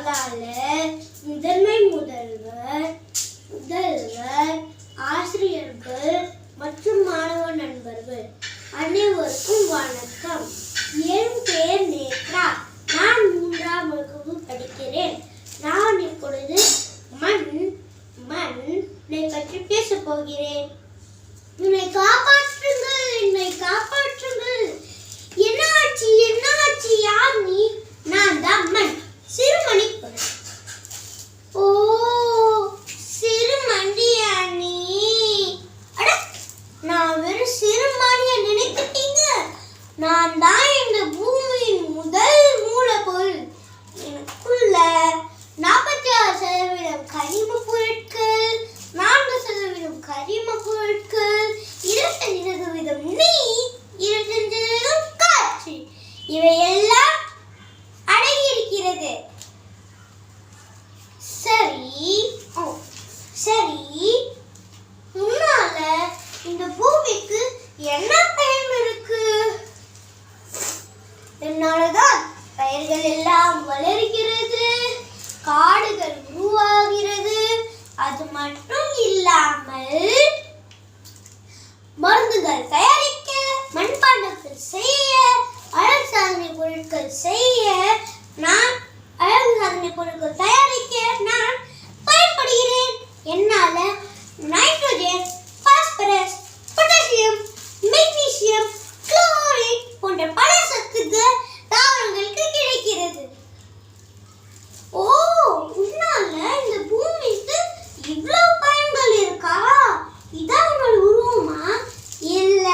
அதனால முதன்மை முதல்வர், ஆசிரியர்கள் மற்றும் மாணவ நண்பர்கள் அனைவருக்கும் வணக்கம். என் பெயர் நேத்ரா. நான் 3ஆம் வகுப்பு படிக்கிறேன். நான் இப்பொழுது மண்ணை பற்றி பேசப் போகிறேன். என்னை காப்பாற்றுங்கள், என்னை காப்பாற்றுங்கள். என்ன ஆச்சு யார் நீ? நான் தான் மண், சிறுமணி பொருள். ஓ, சிறுமண்டியா நீ? அட, நான் வெறும் சிறுமணியை நினைக்கிட்டீங்க. நான் தான் இந்த பூமியின் முதல் மூலப்பொருள். எனக்குள்ள 46% கனிம பொருட்கள், 4% கரிம பொருட்கள், 25% நீர், 25% காற்று, இவையெல்லாம் அடங்கியிருக்கிறது. சரி, முன்னால இந்த பூமிக்கு என்ன பயன் இருக்கு? என்னாலதான் பயிர்கள் எல்லாம் வளர்கிறது, காடுகள் உருவாகிறது. அது மட்டும் இல்லாமல் மருந்துகள் தயாரிக்க, மண்பாண்டங்கள் செய்ய, அழகு சாதனை பொருட்கள் தயாரிக்க நான் பயன்படுகிறேன். என்னால nitrogen, phosphorus, potassium, magnesium, chloride போன்ற பல சத்துக்கள் தாவரங்களுக்கு கிடைக்கிறது. ஓ, உன்னால இந்த பூமிக்கு இவ்வளவு பயன்கள் இருக்கா? இதான் உன்னோட உருவமா? இல்ல,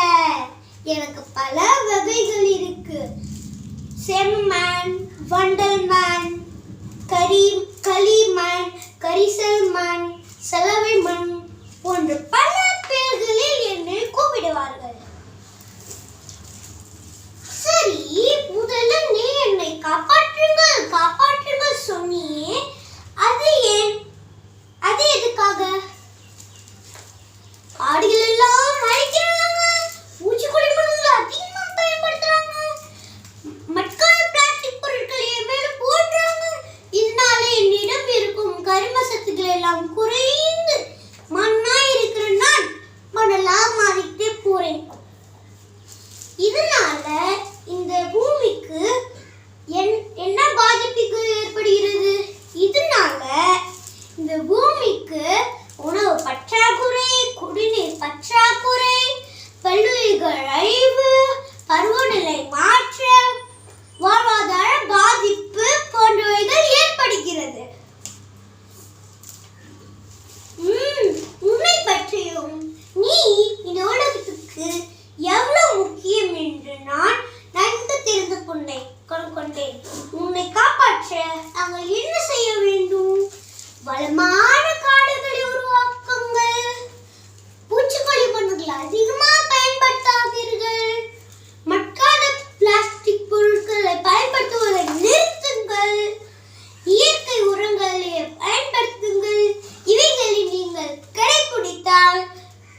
எனக்கு பல வகைகள் இருக்கு. செம்மண், வண்டல் மண், களிமண், கரிசல் மண், சலவை மண் போன்ற பல பெயர்களில் என்னை கூப்பிடுவார்கள். சரி, முதல்ல நீ என்னை காப்பாற்றுங்கள் சொன்னியே, அது ஏன்? அது எதுக்காக? காடுகள் எல்லாம் அழிக்கிறாங்க, பூச்சிக்கொல்லி மருந்துகளை அதிகமா பயன்படுத்துறாங்க, மட்காத பிளாஸ்டிக் பொருட்களை என் மேல போடுறாங்க. இதனால என்னிடம் இருக்கும் கரிம சத்துக்கள் எல்லாம் குறைந்து மண்ணா இருக்கிற நான் மணலா மாறிட்டே போறேன். இதனால இந்த பூமிக்கு என்ன பாதிப்புகள் ஏற்படுகிறது? இதனால இந்த பூமிக்கு உணவு பற்றாக்குறை, குடிநீர் பற்றாக்குறை, பல்லுயிர்கள் அழிவு, பருவநிலை மாற்றம், வாழ்வாதார பாதிப்பு போன்றவைகள் ஏற்படுகிறது. உன்னை பற்றியும் நீ இந்த உலகத்துக்கு எவ்வளவு முக்கியம் என்று நான் நன்கு தெரிந்து கொண்டேன். உன்னை காப்பாற்ற நாங்கள் என்ன செய்ய வேண்டும்? வளமான காடுகளை உருவாக்குங்கள், பூச்சிக்கொல்லி மருந்துகளை அதிகமாக பயன்படுத்தாதீர்கள், மட்காத பிளாஸ்டிக் பொருட்களை பயன்படுத்துவதை நிறுத்துங்கள், இயற்கை உரங்களை பயன்படுத்துங்கள். இவைகளை நீங்கள் கடைபிடித்தால்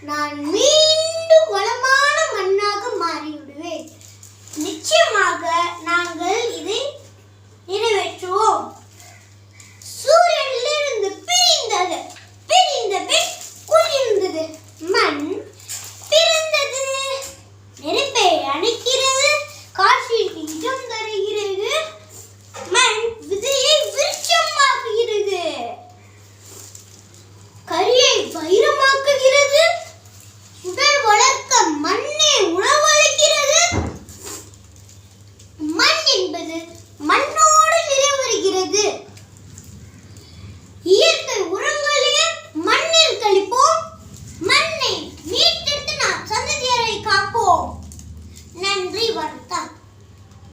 நான் மீண்டும் வளமான மண்ணாக மாறிவிடுவேன். நிச்சயமாக நாங்கள் இதை நிறைவேற்றுவோம். சூரியனிலிருந்து பிரிந்தது, குளிர்ந்தது, மண் பிறந்தது, நெருப்பை அணைக்கிறது, காற்றில் இடம் தருகிறது, மண் விதையை விருட்சமாக்குகிறது, கரியை வைரமாக்குகிறது, உடல் வளர்க்க மண்ணே உணவளிக்கிறது. மண் என்பது